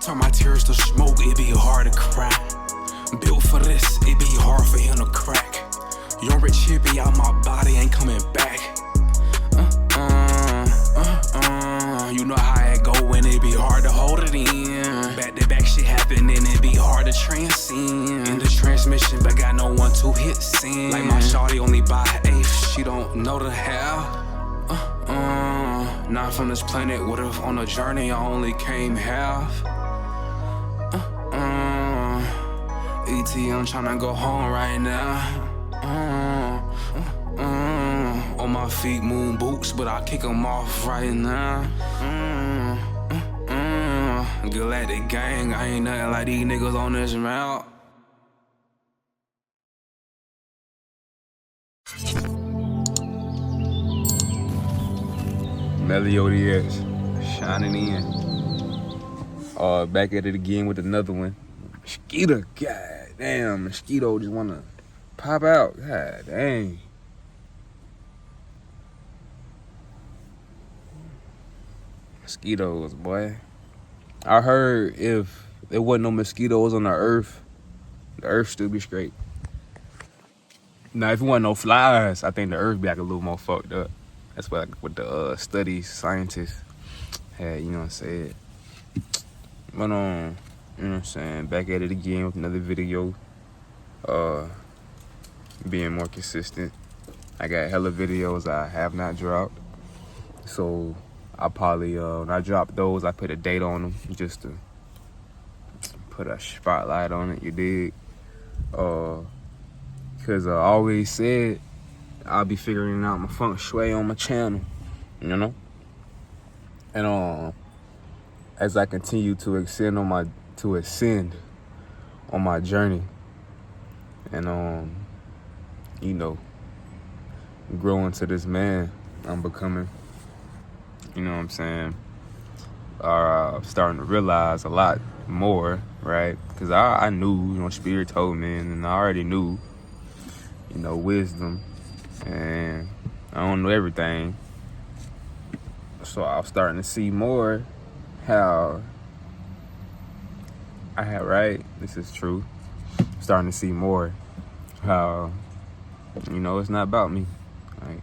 Turn my tears to smoke, it be hard to cry. Built for this, it be hard for him to crack. Young rich hippie out my body, ain't coming back. You know how it go when it be hard to hold it in. Back to back shit happen and it be hard to transcend. In the transmission, but got no one to hit send. Like my shawty only by eighth, she don't know the how. Not from this planet, what if on a journey I only came half? ET, I'm tryna go home right now. On my feet, moon boots, but I kick them off right now. Galactic gang, I ain't nothing like these niggas on this route. Meliodiacs, shining in. Back at it again with another one. Mosquito, god damn, mosquito just wanna pop out, god dang. Mosquitoes, boy. I heard if there wasn't no mosquitoes on the earth still be straight. Now, if it wasn't no flies, I think the earth be like a little more fucked up. That's what the studies, scientists had, you know what I'm saying. But you know what I'm saying, back at it again with another video. Being more consistent. I got hella videos I have not dropped. So I probably, when I drop those, I put a date on them just to put a spotlight on it, you dig? Cause I always said I'll be figuring out my feng shui on my channel, you know? And as I continue to ascend on my journey and you know, grow into this man I'm becoming, you know what I'm saying? I'm starting to realize a lot more, right? Because I knew, you know, Spirit told me, and I already knew, you know, wisdom, and I don't know everything. So I was starting to see more how I had, right? This is true. Starting to see more how, you know, it's not about me. Like,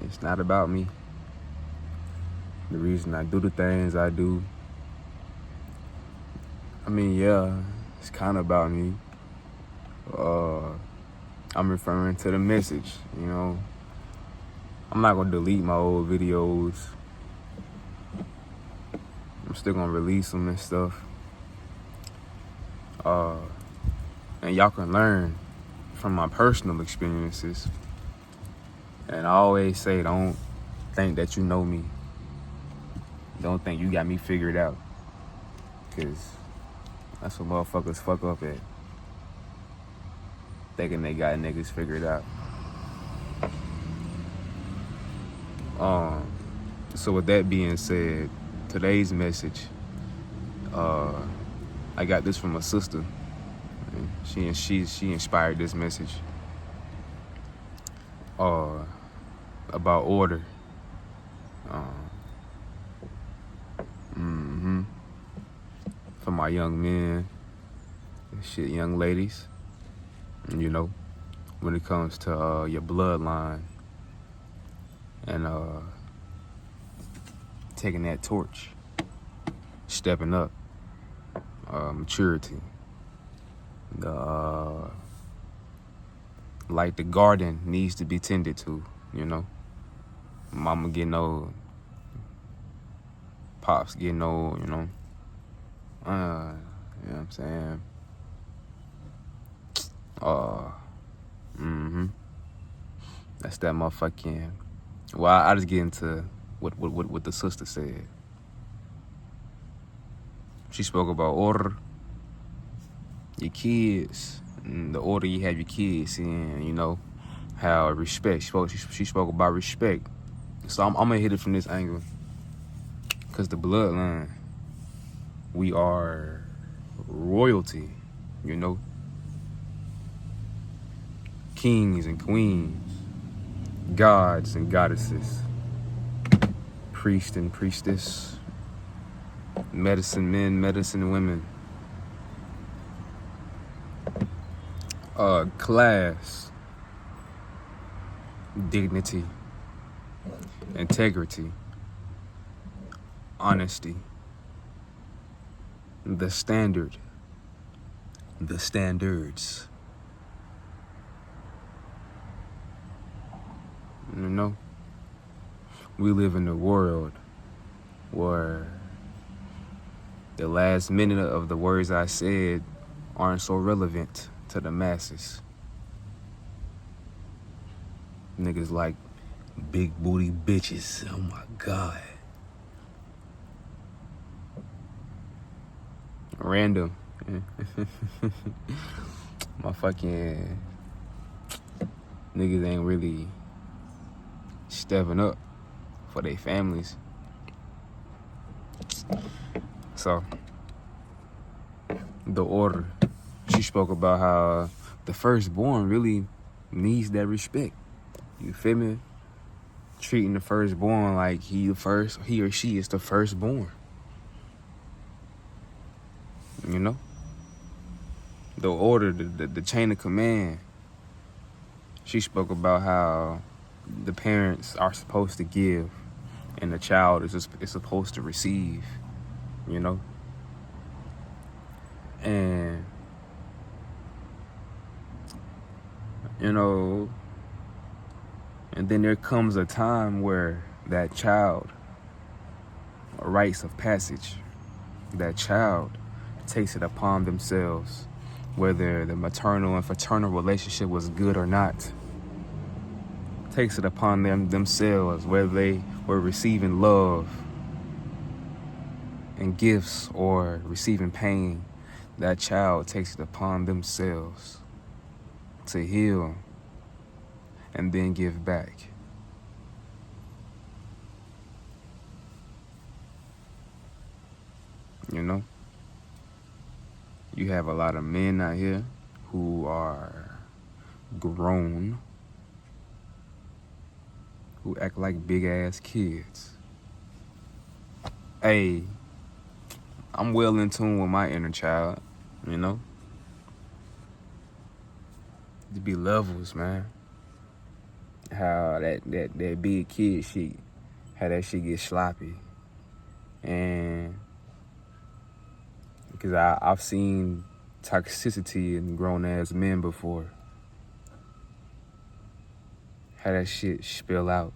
it's not about me. The reason I do the things I do, I mean, yeah, it's kind of about me. I'm referring to the message, you know. I'm not gonna delete my old videos. I'm still gonna release them and stuff. And y'all can learn from my personal experiences. And I always say, don't think that you know me. Don't think you got me figured out. Cause that's what motherfuckers fuck up at. Thinking they got niggas figured out. So with that being said, today's message, I got this from a sister. She inspired this message about order. For my young men, shit, young ladies, you know, when it comes to your bloodline and taking that torch, stepping up, maturity. Like the garden needs to be tended to, you know. Mama getting old, pops getting old, you know. You know what I'm saying? That's that motherfucking. Well, I just get into what the sister said. She spoke about order, your kids, and the order you have your kids in, you know, how respect. She spoke about respect. So I'm gonna hit it from this angle. Cause the bloodline, we are royalty, you know. Kings and queens, gods and goddesses, priest and priestess, medicine men, medicine women. Class, dignity, integrity, honesty, the standard, the standards. You know, we live in a world where the last minute of the words I said aren't so relevant to the masses. Niggas like big booty bitches. Oh my God. Random. My fucking niggas ain't really stepping up for their families. So, the order. She spoke about how the firstborn really needs that respect. You feel me? Treating the firstborn like he or she is the firstborn. You know? The order, the chain of command. She spoke about how the parents are supposed to give and the child is supposed to receive, you know? And, you know, and then there comes a time where that child, a rites of passage, that child takes it upon themselves, whether the maternal and fraternal relationship was good or not, takes it upon themselves, whether they were receiving love and gifts or receiving pain. That child takes it upon themselves to heal and then give back. You know? You have a lot of men out here who are grown, who act like big ass kids. Hey, I'm well in tune with my inner child, you know? There be levels, man. How that big kid shit, how that shit get sloppy. And because I've seen toxicity in grown ass men before. How that shit spill out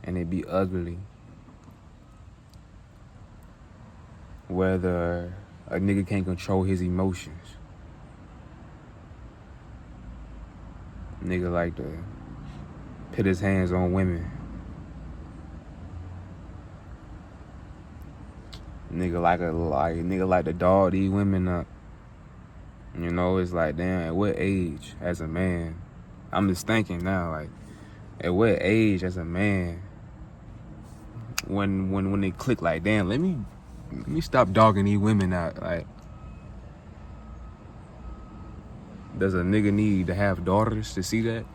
and it be ugly. Whether a nigga can't control his emotions. Nigga like to put his hands on women. Nigga like to dog these women up. You know, it's like, damn, at what age as a man? I'm just thinking now, like, at what age as a man when they click like, damn, let me stop dogging these women out. Like, does a nigga need to have daughters to see that?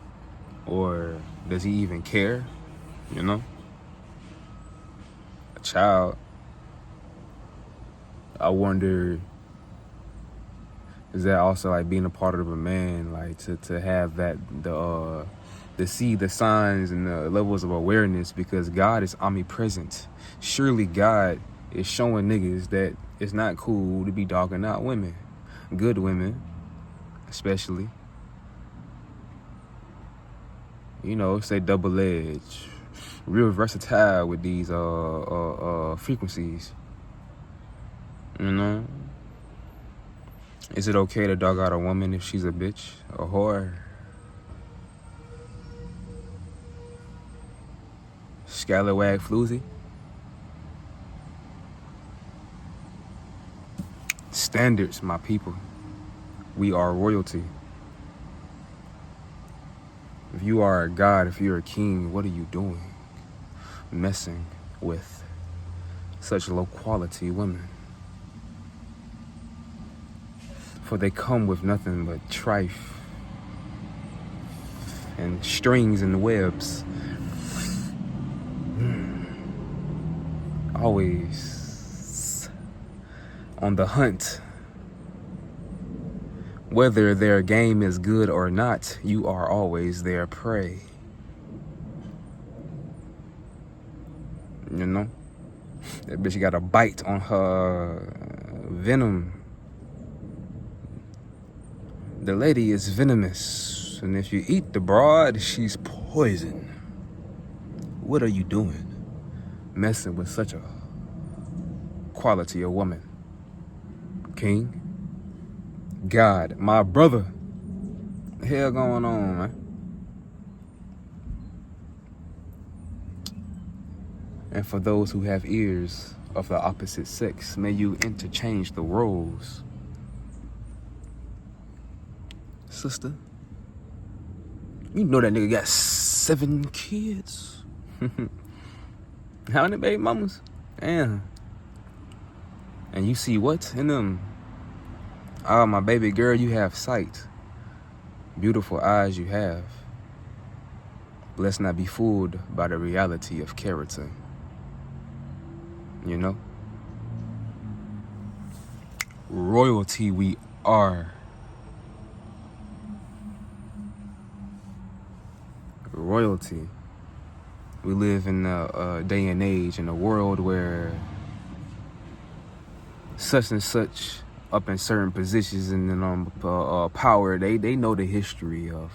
Or does he even care? You know? A child. I wonder, is that also like being a part of a man, like to have that, to see the signs and the levels of awareness, because God is omnipresent. Surely God is showing niggas that it's not cool to be dogging out women. Good women, especially. You know, say double-edged. Real versatile with these frequencies. You know? Is it okay to dog out a woman if she's a bitch? A whore? Scallywag floozy? Standards, my people. We are royalty. If you are a god, if you're a king, what are you doing? Messing with such low quality women. For they come with nothing but trife and strings and webs. Always on the hunt. Whether their game is good or not, you are always their prey. You know? That bitch got a bite on her venom. The lady is venomous, and if you eat the broad, she's poison. What are you doing? Messing with such a quality of woman. King? God, my brother. What the hell going on, man? And for those who have ears of the opposite sex, may you interchange the roles. Sister, you know that nigga got 7 kids. How many baby mamas? Damn. And you see what in them? Oh, my baby girl, you have sight. Beautiful eyes you have. Let's not be fooled by the reality of character. You know? Royalty we are. Royalty. We live in a day and age, in a world where such and such up in certain positions and power, they know the history of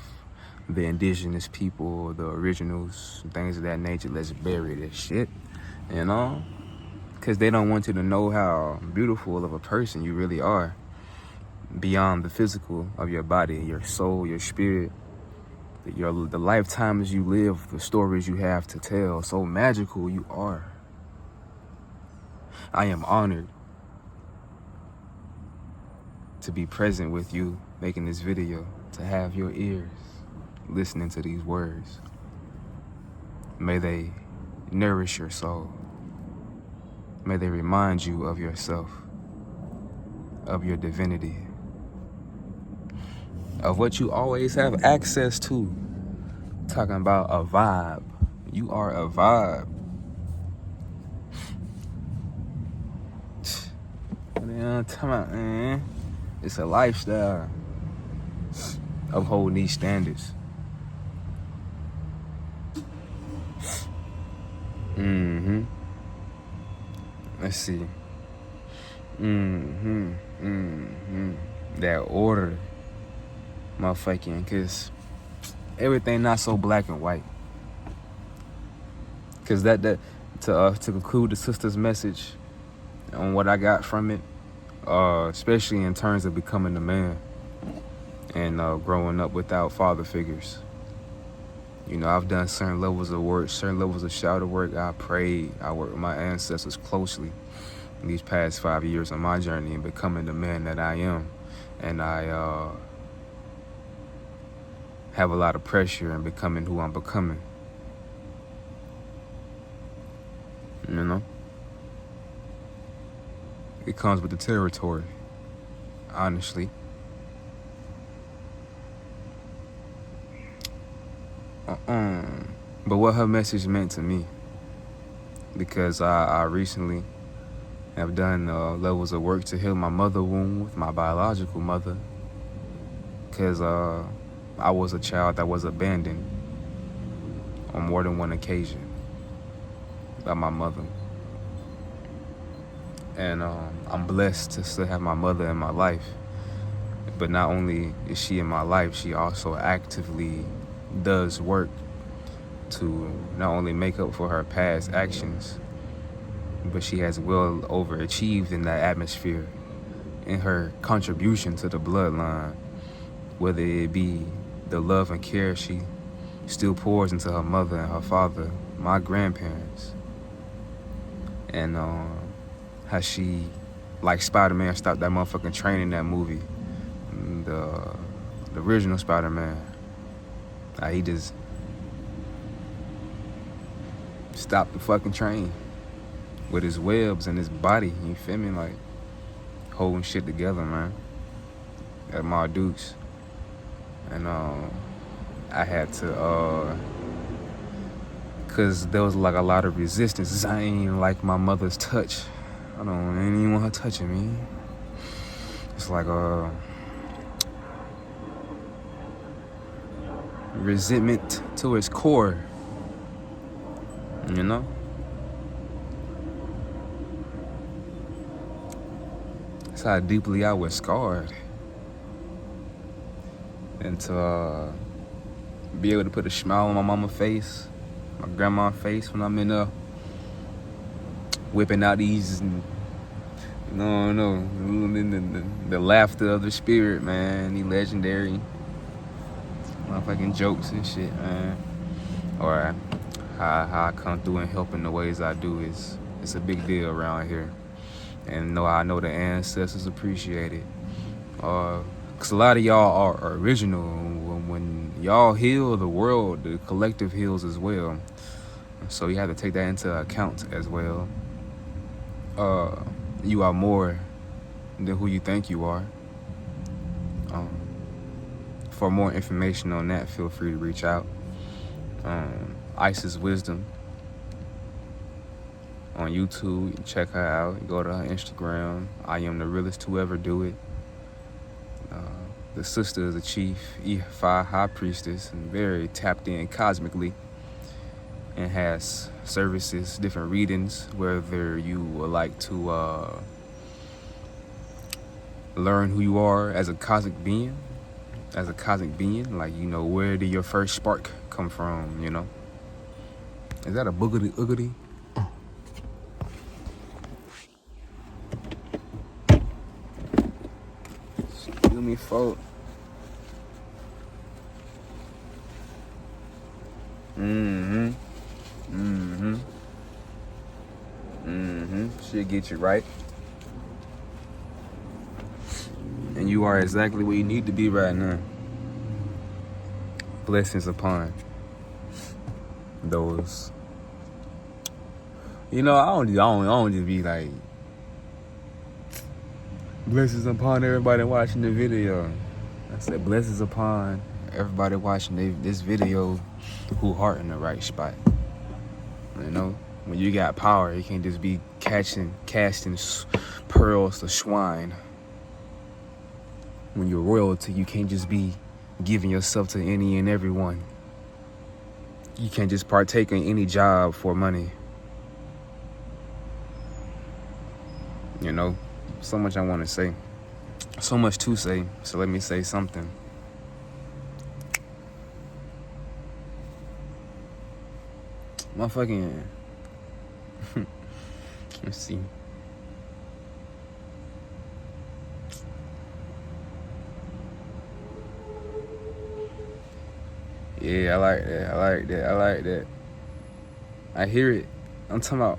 the indigenous people, the originals, things of that nature. Let's bury this shit, you know? Because they don't want you to know how beautiful of a person you really are beyond the physical of your body, your soul, your spirit, the lifetimes you live, the stories you have to tell. So magical you are. I am honored to be present with you making this video, to have your ears listening to these words. May they nourish your soul. May they remind you of yourself, of your divinity, of what you always have access to. Talking about a vibe. You are a vibe. Man, talking about, man, it's a lifestyle of holding these standards. Let's see. That order, motherfucking, because everything not so black and white. Because to conclude the sister's message on what I got from it, especially in terms of becoming a man and growing up without father figures. You know, I've done certain levels of work, certain levels of shadow work. I prayed, I worked with my ancestors closely in these past 5 years on my journey in becoming the man that I am. And I have a lot of pressure in becoming who I'm becoming. You know? It comes with the territory, honestly. But what her message meant to me, because I recently have done levels of work to heal my mother wound, my biological mother, because I was a child that was abandoned on more than one occasion by my mother. And I'm blessed to still have my mother in my life. But not only is she in my life, she also actively does work to not only make up for her past actions, but she has well overachieved in that atmosphere in her contribution to the bloodline, whether it be the love and care she still pours into her mother and her father, my grandparents, and how she, like Spider-Man, stopped that motherfucking train in that movie, the original Spider-Man. He just stopped the fucking train with his webs and his body, you feel me? Like, holding shit together, man, at my Dukes. And I had to, cause there was like a lot of resistance. I ain't like my mother's touch. I ain't even want her touching me. It's like resentment to its core, you know? That's how deeply I was scarred. And to be able to put a smile on my mama's face, my grandma's face when I'm in there whipping out these, the laughter of the spirit, man, the legendary motherfucking jokes and shit, man. Or how I come through and help in the ways I do it's a big deal around here. And I know the ancestors appreciate it. Because a lot of y'all are original. When y'all heal, the world, the collective heals as well. So you have to take that into account as well. You are more than who you think you are. For more information on that, feel free to reach out. Isis Wisdom on YouTube. You can check her out. You go to her Instagram. I am the realest to ever do it. The sister is a chief, Ifa high priestess, and very tapped in cosmically, and has services, different readings, whether you would like to learn who you are as a cosmic being, like, where did your first spark come from, Is that a boogity oogity? Excuse me, folks. She'll get you right. And you are exactly where you need to be right now. Blessings upon those. I don't just be like, blessings upon everybody watching the video. I said blessings upon everybody watching this video who heart in the right spot. When you got power, you can't just be casting pearls to swine. When you're royalty, you can't just be giving yourself to any and everyone. You can't just partake in any job for money. So much I want to say. So much to say. So let me say something. Motherfucking... Let's see. Yeah, I like that. I hear it. I'm talking about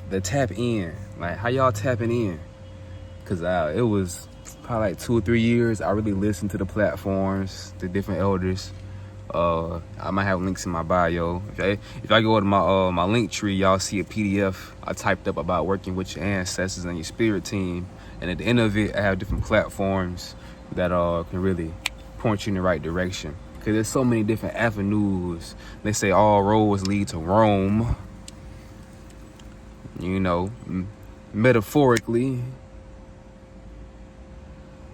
the tap in. Like, how y'all tapping in? Because it was probably like 2 or 3 years. I really listened to the platforms, the different elders. I might have links in my bio. If I go to my link tree, y'all see a PDF I typed up about working with your ancestors and your spirit team. And at the end of it, I have different platforms that can really point you in the right direction. Because there's so many different avenues. They say all roads lead to Rome. Metaphorically.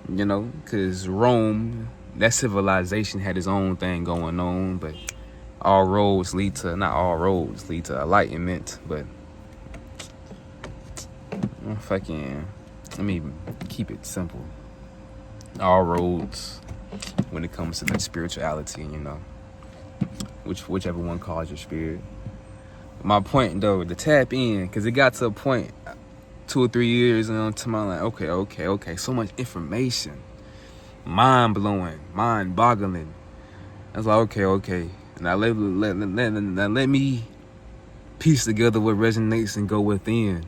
Because Rome, that civilization had its own thing going on, but not all roads lead to enlightenment, but let me keep it simple. All roads, when it comes to that spirituality, whichever one calls your spirit. My point, though, to tap in, because it got to a point 2 or 3 years, and I'm like, okay, so much information, mind-blowing, mind-boggling. I was like, okay. Now let me piece together what resonates and go within.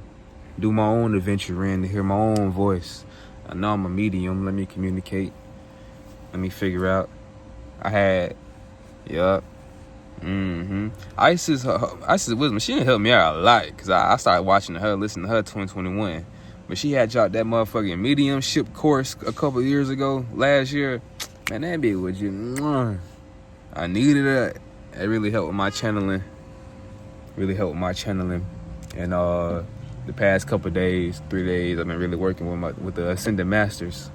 Do my own adventure in to hear my own voice. I know I'm a medium. Let me communicate. Let me figure out. Isis Wisdom, she didn't help me out a lot, because I started watching her, listening to her 2021. But she had dropped that motherfucking mediumship course a couple years ago, last year. Man, that bitch was just, I needed it. It really helped with my channeling. And the past couple days, 3 days, I've been really working with the ascended masters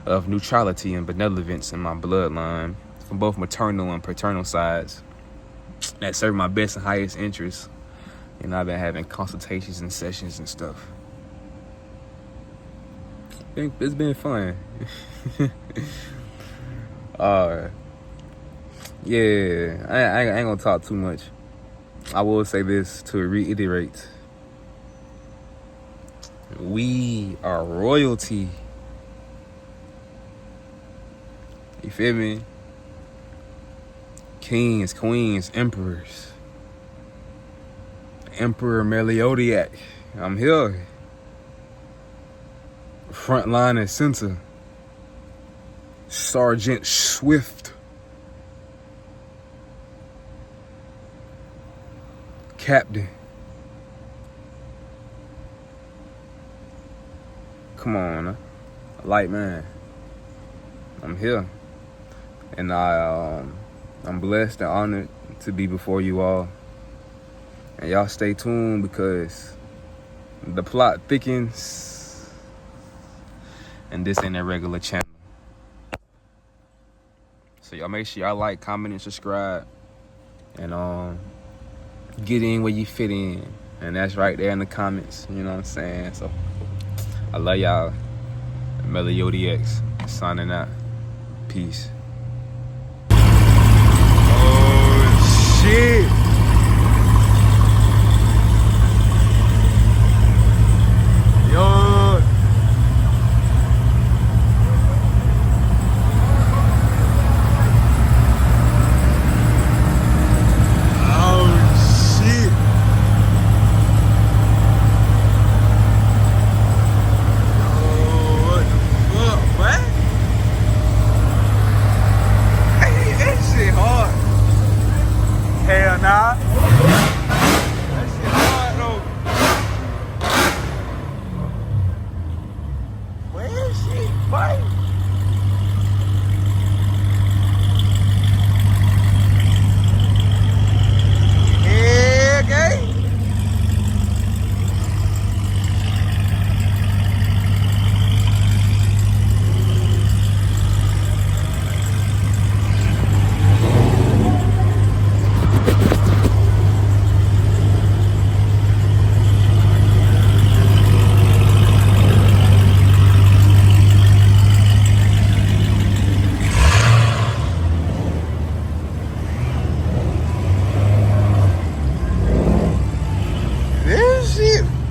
of neutrality and benevolence in my bloodline from both maternal and paternal sides that serve my best and highest interests. And I've been having consultations and sessions and stuff. It's been fun. Yeah, I ain't gonna talk too much. I will say this to reiterate. We are royalty. You feel me? Kings, queens, emperors. Emperor Meliodiac. I'm here. Front line and center. Sergeant Swift. Captain. Come on, light man. I'm here. And I'm blessed and honored to be before you all. And y'all stay tuned because the plot thickens. And this ain't a regular channel. So y'all make sure y'all like, comment, and subscribe. And get in where you fit in. And that's right there in the comments. You know what I'm saying? So I love y'all. Meliodiacs signing out. Peace. Oh shit. Yo. Hell nah. That shit hard though. Where shit, boy? Yeah, okay.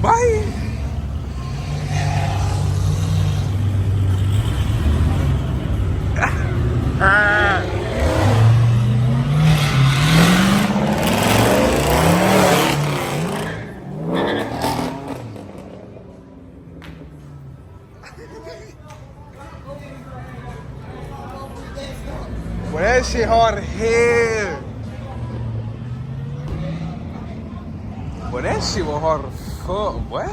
Bye. Well, that shit hard as hell. Well, that shit was hard as fuck, what?